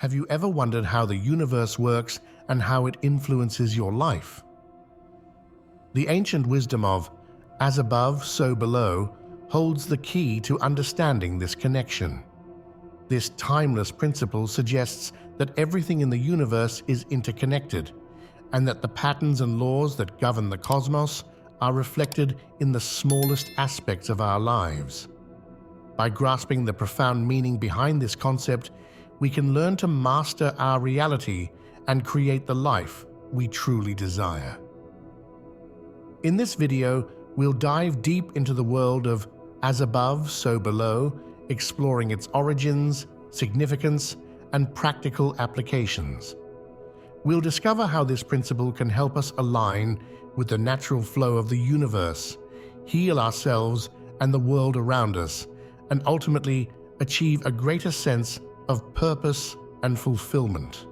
Have you ever wondered how the universe works and how it influences your life? The ancient wisdom of "as above, so below" holds the key to understanding this connection. This timeless principle suggests that everything in the universe is interconnected, and that the patterns and laws that govern the cosmos are reflected in the smallest aspects of our lives. By grasping the profound meaning behind this concept, we can learn to master our reality and create the life we truly desire. In this video, we'll dive deep into the world of "as above, so below," exploring its origins, significance, and practical applications. We'll discover how this principle can help us align with the natural flow of the universe, heal ourselves and the world around us, and ultimately achieve a greater sense of purpose and fulfillment.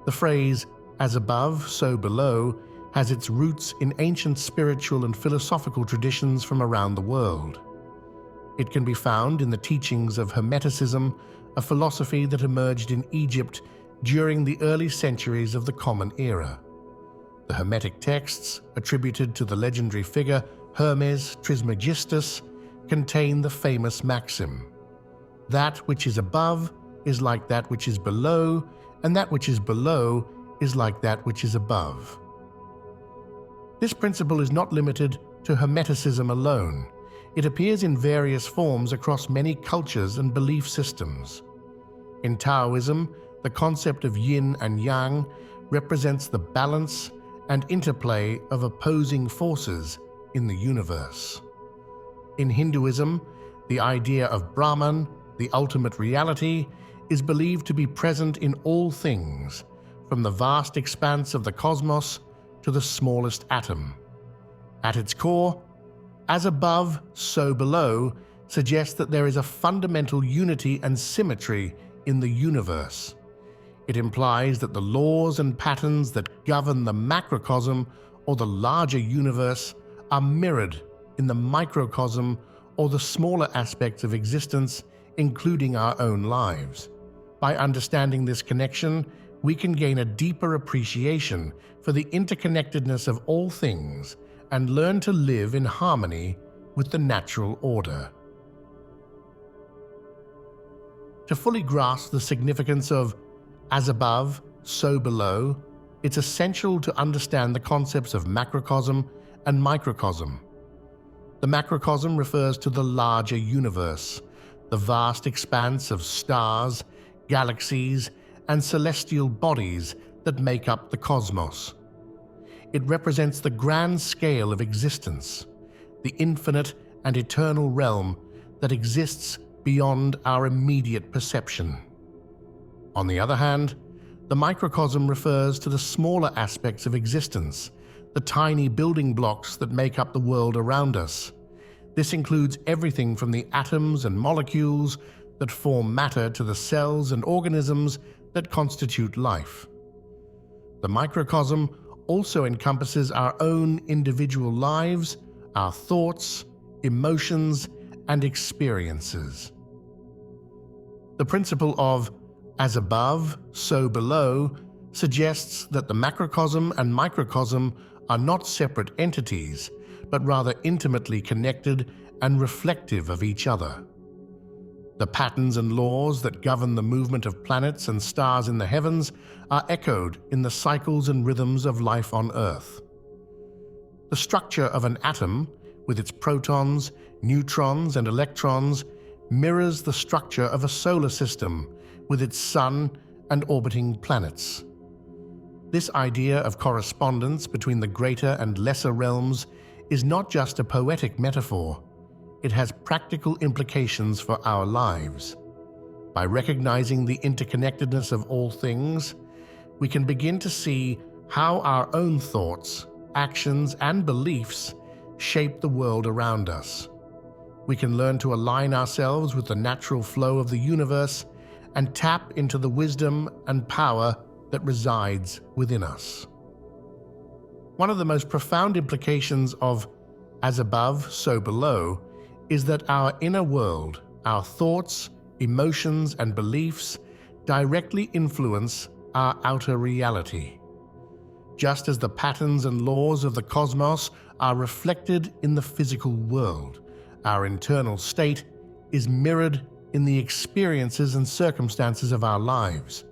The phrase "as above, so below" has its roots in ancient spiritual and philosophical traditions from around the world. It can be found in the teachings of Hermeticism, a philosophy that emerged in Egypt during the early centuries of the Common Era. The Hermetic texts, attributed to the legendary figure Hermes Trismegistus, contain the famous maxim, "That which is above is like that which is below, and that which is below is like that which is above." This principle is not limited to Hermeticism alone. It appears in various forms across many cultures and belief systems. In Taoism, the concept of yin and yang represents the balance and interplay of opposing forces in the universe. In Hinduism, the idea of Brahman, the ultimate reality, is believed to be present in all things, from the vast expanse of the cosmos to the smallest atom. At its core, "as above, so below" suggests that there is a fundamental unity and symmetry in the universe. It implies that the laws and patterns that govern the macrocosm, or the larger universe, are mirrored in the microcosm, or the smaller aspects of existence, including our own lives. By understanding this connection, we can gain a deeper appreciation for the interconnectedness of all things and learn to live in harmony with the natural order. To fully grasp the significance of "as above, so below," it's essential to understand the concepts of macrocosm and microcosm. The macrocosm refers to the larger universe, the vast expanse of stars, galaxies, and celestial bodies that make up the cosmos. It represents the grand scale of existence, the infinite and eternal realm that exists beyond our immediate perception. On the other hand, the microcosm refers to the smaller aspects of existence, the tiny building blocks that make up the world around us. This includes everything from the atoms and molecules that form matter to the cells and organisms that constitute life. The microcosm also encompasses our own individual lives, our thoughts, emotions, and experiences. The principle of "as above, so below" suggests that the macrocosm and microcosm are not separate entities, but rather intimately connected and reflective of each other. The patterns and laws that govern the movement of planets and stars in the heavens are echoed in the cycles and rhythms of life on Earth. The structure of an atom, with its protons, neutrons, and electrons, mirrors the structure of a solar system, with its sun and orbiting planets. This idea of correspondence between the greater and lesser realms is not just a poetic metaphor. It has practical implications for our lives. By recognizing the interconnectedness of all things, we can begin to see how our own thoughts, actions, and beliefs shape the world around us. We can learn to align ourselves with the natural flow of the universe and tap into the wisdom and power that resides within us. One of the most profound implications of "as above, so below" is that our inner world, our thoughts, emotions, and beliefs directly influence our outer reality. Just as the patterns and laws of the cosmos are reflected in the physical world, our internal state is mirrored in the experiences and circumstances of our lives.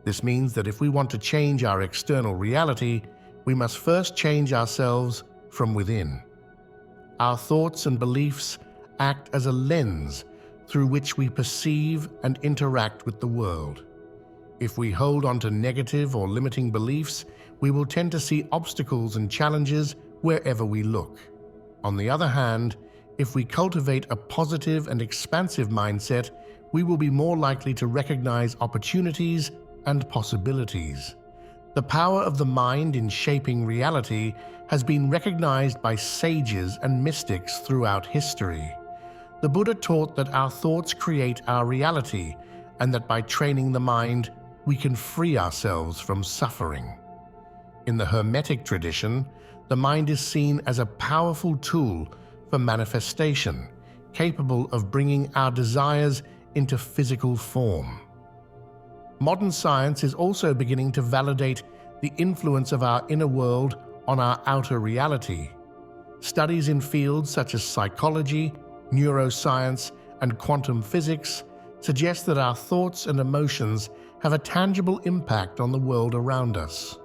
This means that if we want to change our external reality, we must first change ourselves from within. Our thoughts and beliefs act as a lens through which we perceive and interact with the world. If we hold on to negative or limiting beliefs, we will tend to see obstacles and challenges wherever we look. On the other hand, if we cultivate a positive and expansive mindset, we will be more likely to recognize opportunities and possibilities. The power of the mind in shaping reality has been recognized by sages and mystics throughout history. The Buddha taught that our thoughts create our reality, and that by training the mind, we can free ourselves from suffering. In the Hermetic tradition, the mind is seen as a powerful tool for manifestation, capable of bringing our desires into physical form. Modern science is also beginning to validate the influence of our inner world on our outer reality. Studies in fields such as psychology, neuroscience, and quantum physics suggest that our thoughts and emotions have a tangible impact on the world around us.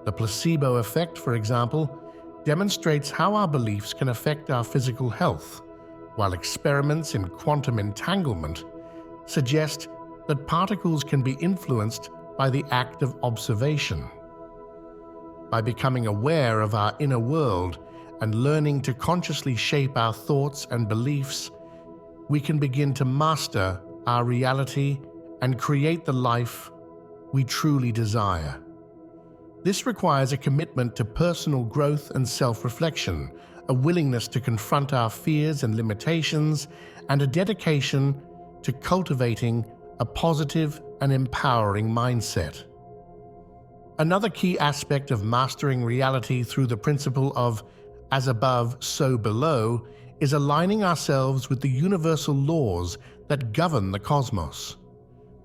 The placebo effect, for example, demonstrates how our beliefs can affect our physical health, while experiments in quantum entanglement suggest that particles can be influenced by the act of observation. By becoming aware of our inner world and learning to consciously shape our thoughts and beliefs, we can begin to master our reality and create the life we truly desire. This requires a commitment to personal growth and self-reflection, a willingness to confront our fears and limitations, and a dedication to cultivating a positive and empowering mindset. Another key aspect of mastering reality through the principle of as above, so below is aligning ourselves with the universal laws that govern the cosmos.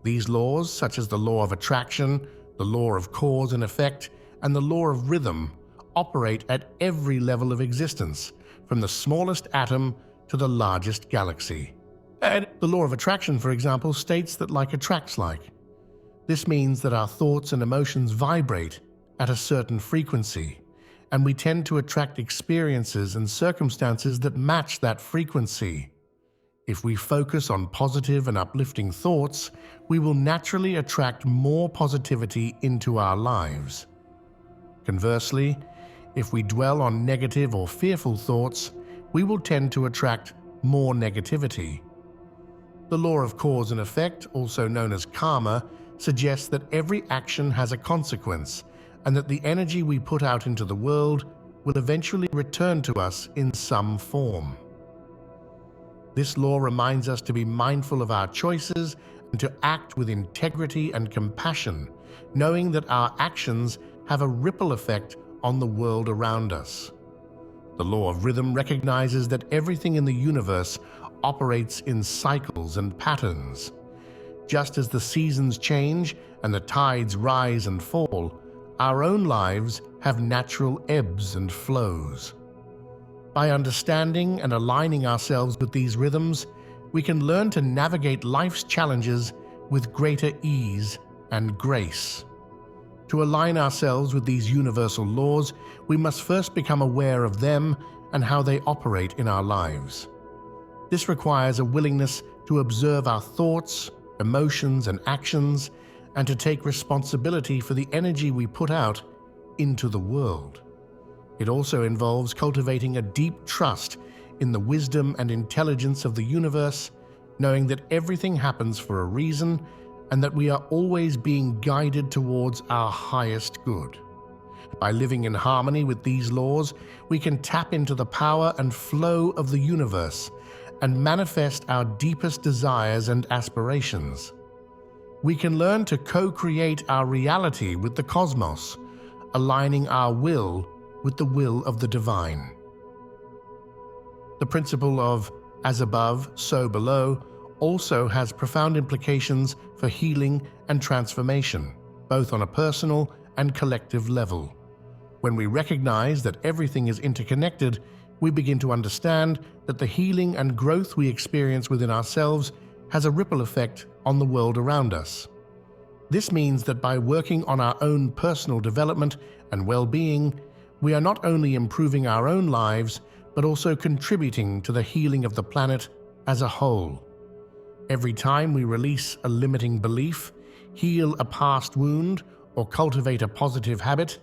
These laws, such as the law of attraction, the law of cause and effect, and the law of rhythm, operate at every level of existence, from the smallest atom to the largest galaxy. And the law of attraction, for example, states that like attracts like. This means that our thoughts and emotions vibrate at a certain frequency, and we tend to attract experiences and circumstances that match that frequency. If we focus on positive and uplifting thoughts, we will naturally attract more positivity into our lives. Conversely, if we dwell on negative or fearful thoughts, we will tend to attract more negativity. The law of cause and effect, also known as karma, suggests that every action has a consequence, and that the energy we put out into the world will eventually return to us in some form. This law reminds us to be mindful of our choices and to act with integrity and compassion, knowing that our actions have a ripple effect on the world around us. The law of rhythm recognizes that everything in the universe operates in cycles and patterns. Just as the seasons change and the tides rise and fall, our own lives have natural ebbs and flows. By understanding and aligning ourselves with these rhythms, we can learn to navigate life's challenges with greater ease and grace. To align ourselves with these universal laws, we must first become aware of them and how they operate in our lives. This requires a willingness to observe our thoughts, emotions, and actions, and to take responsibility for the energy we put out into the world. It also involves cultivating a deep trust in the wisdom and intelligence of the universe, knowing that everything happens for a reason and that we are always being guided towards our highest good. By living in harmony with these laws, we can tap into the power and flow of the universe and manifest our deepest desires and aspirations. We can learn to co-create our reality with the cosmos, aligning our will with the will of the divine. The principle of as above, so below also has profound implications for healing and transformation, both on a personal and collective level. When we recognize that everything is interconnected, we begin to understand that the healing and growth we experience within ourselves has a ripple effect on the world around us. This means that by working on our own personal development and well-being, we are not only improving our own lives, but also contributing to the healing of the planet as a whole. Every time we release a limiting belief, heal a past wound, or cultivate a positive habit,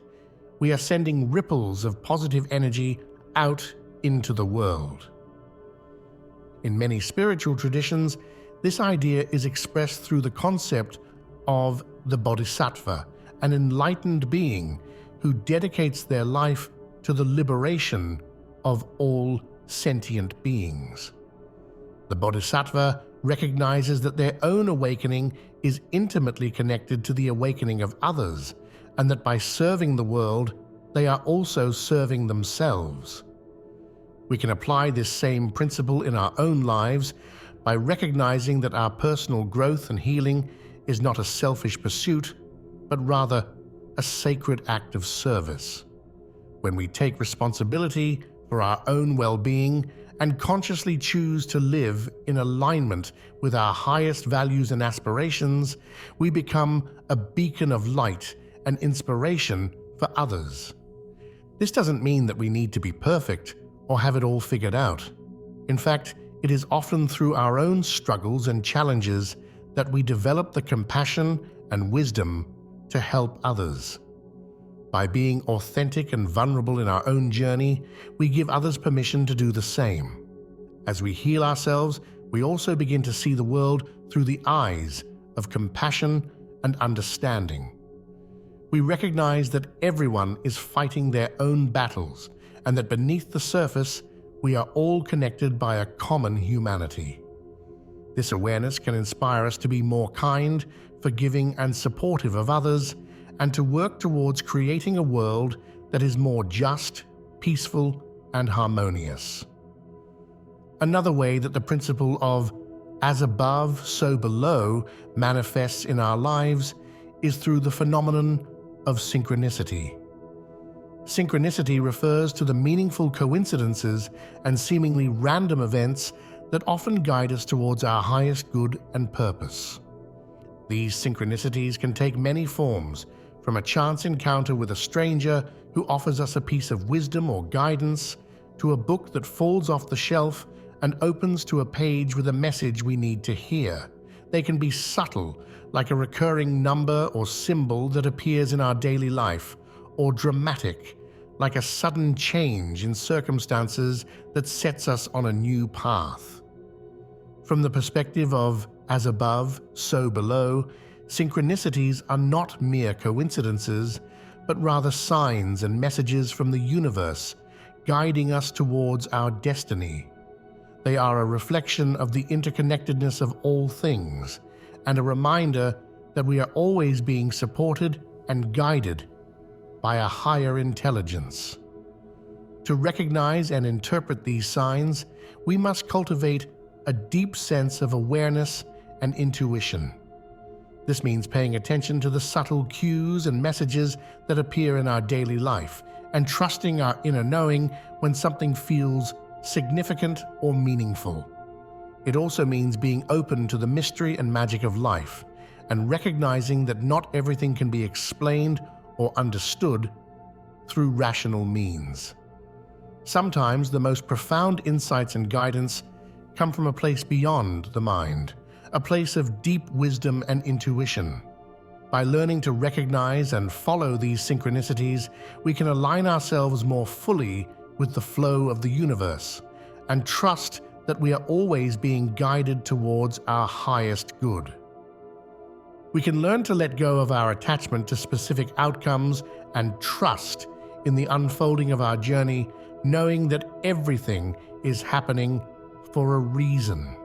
we are sending ripples of positive energy out into the world. In many spiritual traditions, this idea is expressed through the concept of the Bodhisattva, an enlightened being who dedicates their life to the liberation of all sentient beings. The Bodhisattva recognizes that their own awakening is intimately connected to the awakening of others, and that by serving the world, they are also serving themselves. We can apply this same principle in our own lives by recognizing that our personal growth and healing is not a selfish pursuit, but rather a sacred act of service. When we take responsibility for our own well-being and consciously choose to live in alignment with our highest values and aspirations, we become a beacon of light and inspiration for others. This doesn't mean that we need to be perfect or have it all figured out. In fact, it is often through our own struggles and challenges that we develop the compassion and wisdom to help others. By being authentic and vulnerable in our own journey, we give others permission to do the same. As we heal ourselves, we also begin to see the world through the eyes of compassion and understanding. We recognize that everyone is fighting their own battles, and that beneath the surface, we are all connected by a common humanity. This awareness can inspire us to be more kind, forgiving, and supportive of others, and to work towards creating a world that is more just, peaceful, and harmonious. Another way that the principle of as above, so below manifests in our lives is through the phenomenon of synchronicity. Synchronicity refers to the meaningful coincidences and seemingly random events that often guide us towards our highest good and purpose. These synchronicities can take many forms, from a chance encounter with a stranger who offers us a piece of wisdom or guidance, to a book that falls off the shelf and opens to a page with a message we need to hear. They can be subtle, like a recurring number or symbol that appears in our daily life, or dramatic, like a sudden change in circumstances that sets us on a new path. From the perspective of as above, so below, synchronicities are not mere coincidences, but rather signs and messages from the universe guiding us towards our destiny. They are a reflection of the interconnectedness of all things, and a reminder that we are always being supported and guided by a higher intelligence. To recognize and interpret these signs, we must cultivate a deep sense of awareness and intuition. This means paying attention to the subtle cues and messages that appear in our daily life, and trusting our inner knowing when something feels significant or meaningful. It also means being open to the mystery and magic of life, and recognizing that not everything can be explained or understood through rational means. Sometimes the most profound insights and guidance come from a place beyond the mind, a place of deep wisdom and intuition. By learning to recognize and follow these synchronicities, we can align ourselves more fully with the flow of the universe, and trust that we are always being guided towards our highest good. We can learn to let go of our attachment to specific outcomes and trust in the unfolding of our journey, knowing that everything is happening for a reason.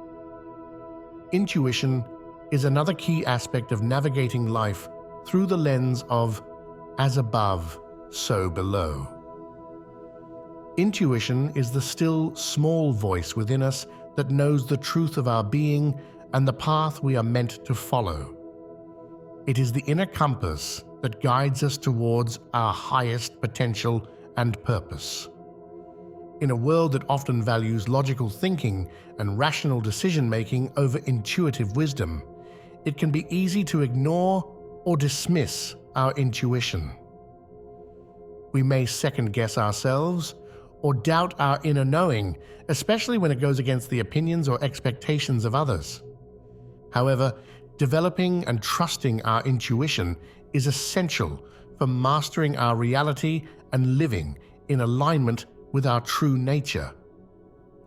Intuition is another key aspect of navigating life through the lens of as above, so below. Intuition is the still, small voice within us that knows the truth of our being and the path we are meant to follow. It is the inner compass that guides us towards our highest potential and purpose. In a world that often values logical thinking and rational decision-making over intuitive wisdom, it can be easy to ignore or dismiss our intuition. We may second-guess ourselves or doubt our inner knowing, especially when it goes against the opinions or expectations of others. However, developing and trusting our intuition is essential for mastering our reality and living in alignment with our true nature.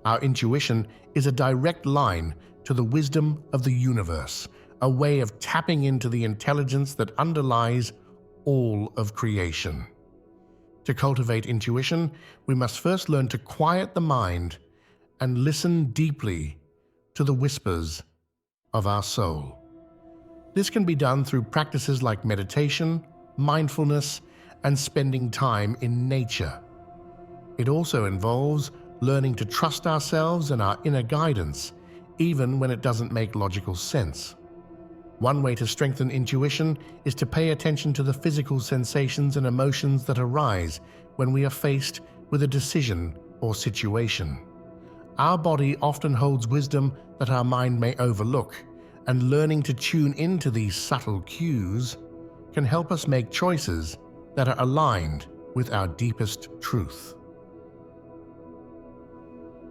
Our intuition is a direct line to the wisdom of the universe, a way of tapping into the intelligence that underlies all of creation. To cultivate intuition, we must first learn to quiet the mind and listen deeply to the whispers of our soul. This can be done through practices like meditation, mindfulness, and spending time in nature. It also involves learning to trust ourselves and our inner guidance, even when it doesn't make logical sense. One way to strengthen intuition is to pay attention to the physical sensations and emotions that arise when we are faced with a decision or situation. Our body often holds wisdom that our mind may overlook, and learning to tune into these subtle cues can help us make choices that are aligned with our deepest truth.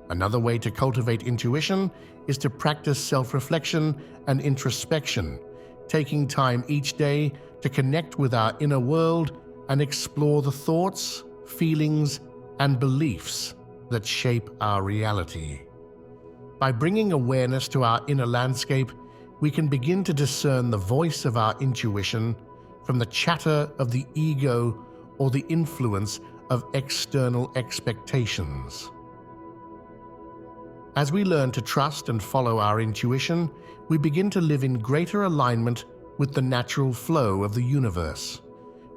Another way to cultivate intuition is to practice self-reflection and introspection, taking time each day to connect with our inner world and explore the thoughts, feelings, and beliefs that shape our reality. By bringing awareness to our inner landscape, we can begin to discern the voice of our intuition from the chatter of the ego or the influence of external expectations. As we learn to trust and follow our intuition, we begin to live in greater alignment with the natural flow of the universe.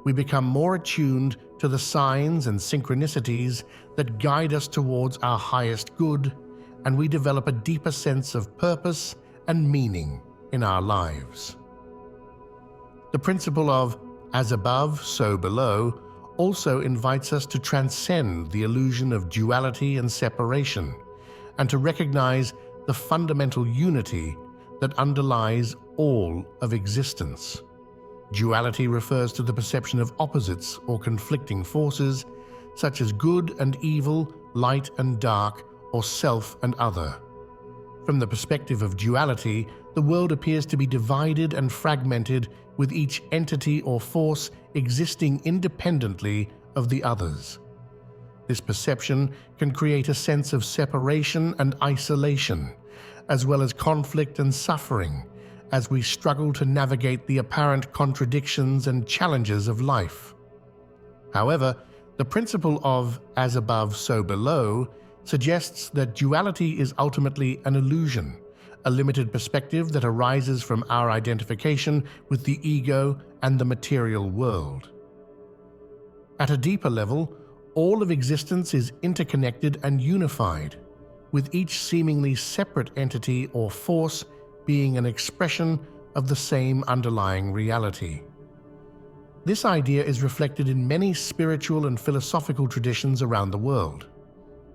We become more attuned to the signs and synchronicities that guide us towards our highest good, and we develop a deeper sense of purpose and meaning in our lives. The principle of as above, so below also invites us to transcend the illusion of duality and separation, and to recognize the fundamental unity that underlies all of existence. Duality refers to the perception of opposites or conflicting forces, such as good and evil, light and dark, or self and other. From the perspective of duality, the world appears to be divided and fragmented, with each entity or force existing independently of the others. This perception can create a sense of separation and isolation, as well as conflict and suffering, as we struggle to navigate the apparent contradictions and challenges of life. However, the principle of as above, so below suggests that duality is ultimately an illusion, a limited perspective that arises from our identification with the ego and the material world. At a deeper level, all of existence is interconnected and unified, with each seemingly separate entity or force being an expression of the same underlying reality. This idea is reflected in many spiritual and philosophical traditions around the world.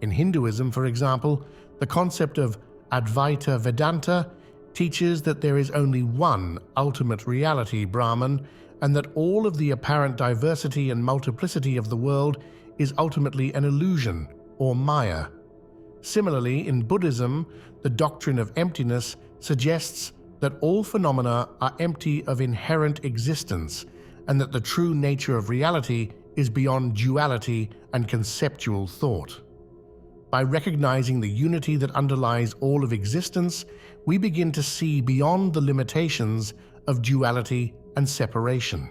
In Hinduism, for example, the concept of Advaita Vedanta teaches that there is only one ultimate reality, Brahman, and that all of the apparent diversity and multiplicity of the world is ultimately an illusion, or Maya. Similarly, in Buddhism, the doctrine of emptiness suggests that all phenomena are empty of inherent existence, and that the true nature of reality is beyond duality and conceptual thought. By recognizing the unity that underlies all of existence, we begin to see beyond the limitations of duality and separation.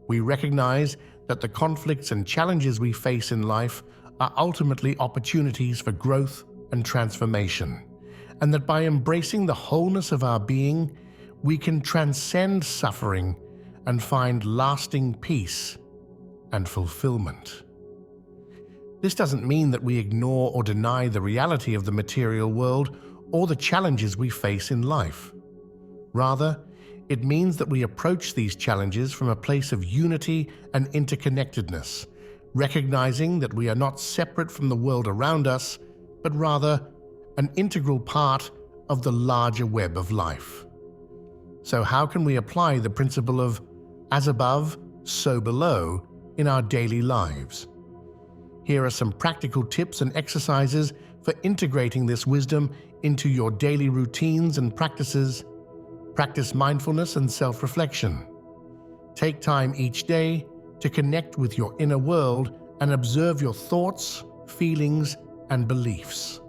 We recognize that the conflicts and challenges we face in life are ultimately opportunities for growth and transformation, and that by embracing the wholeness of our being, we can transcend suffering and find lasting peace and fulfillment. This doesn't mean that we ignore or deny the reality of the material world or the challenges we face in life. Rather, it means that we approach these challenges from a place of unity and interconnectedness, recognizing that we are not separate from the world around us, but rather an integral part of the larger web of life. So how can we apply the principle of as above, so below in our daily lives? Here are some practical tips and exercises for integrating this wisdom into your daily routines and practices. Practice mindfulness and self-reflection. Take time each day to connect with your inner world and observe your thoughts, feelings, and beliefs.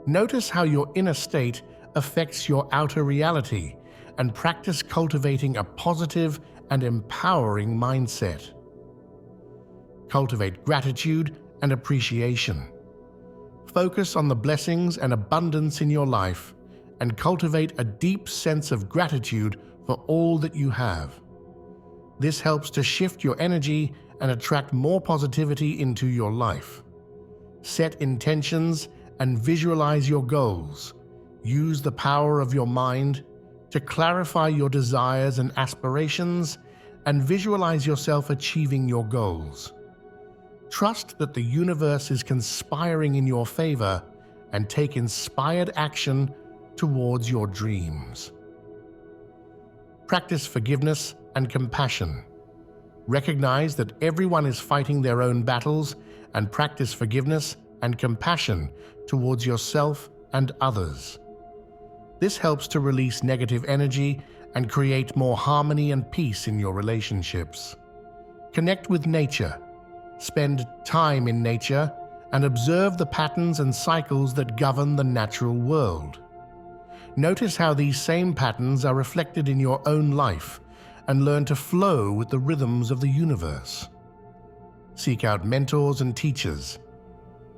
Notice how your inner state affects your outer reality and practice cultivating a positive and empowering mindset. Cultivate gratitude and appreciation. Focus on the blessings and abundance in your life and cultivate a deep sense of gratitude for all that you have. This helps to shift your energy and attract more positivity into your life. Set intentions and visualize your goals. Use the power of your mind to clarify your desires and aspirations and visualize yourself achieving your goals. Trust that the universe is conspiring in your favor and take inspired action towards your dreams. Practice forgiveness and compassion. Recognize that everyone is fighting their own battles and practice forgiveness and compassion towards yourself and others. This helps to release negative energy and create more harmony and peace in your relationships. Connect with nature. Spend time in nature and observe the patterns and cycles that govern the natural world. Notice how these same patterns are reflected in your own life and learn to flow with the rhythms of the universe. Seek out mentors and teachers.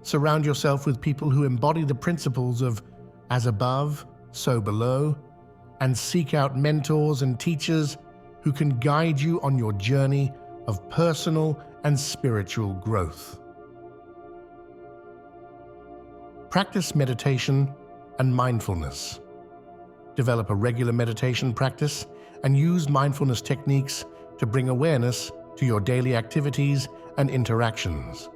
Surround yourself with people who embody the principles of as above, so below, and seek out mentors and teachers who can guide you on your journey of personal and spiritual growth. Practice meditation and mindfulness. Develop a regular meditation practice and use mindfulness techniques to bring awareness to your daily activities and interactions.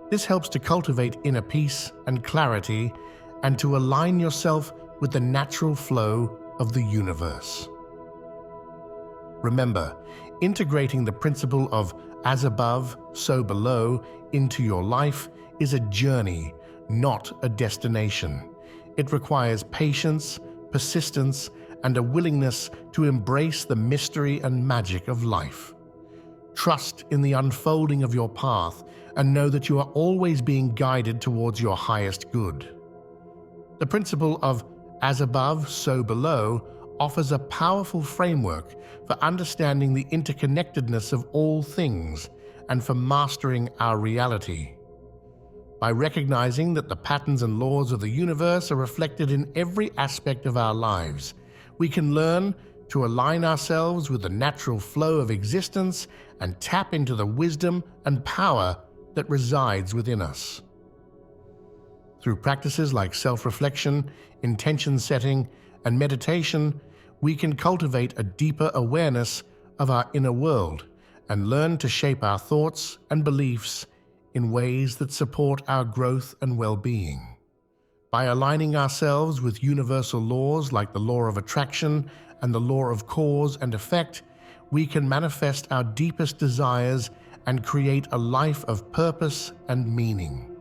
This helps to cultivate inner peace and clarity and to align yourself with the natural flow of the universe. Remember, integrating the principle of as above, so below into your life is a journey, not a destination. It requires patience, persistence, and a willingness to embrace the mystery and magic of life. Trust in the unfolding of your path and know that you are always being guided towards your highest good. The principle of as above, so below offers a powerful framework for understanding the interconnectedness of all things and for mastering our reality. By recognizing that the patterns and laws of the universe are reflected in every aspect of our lives, we can learn to align ourselves with the natural flow of existence and tap into the wisdom and power that resides within us. Through practices like self-reflection, intention setting, and meditation, we can cultivate a deeper awareness of our inner world and learn to shape our thoughts and beliefs in ways that support our growth and well-being. By aligning ourselves with universal laws like the law of attraction and the law of cause and effect, we can manifest our deepest desires and create a life of purpose and meaning.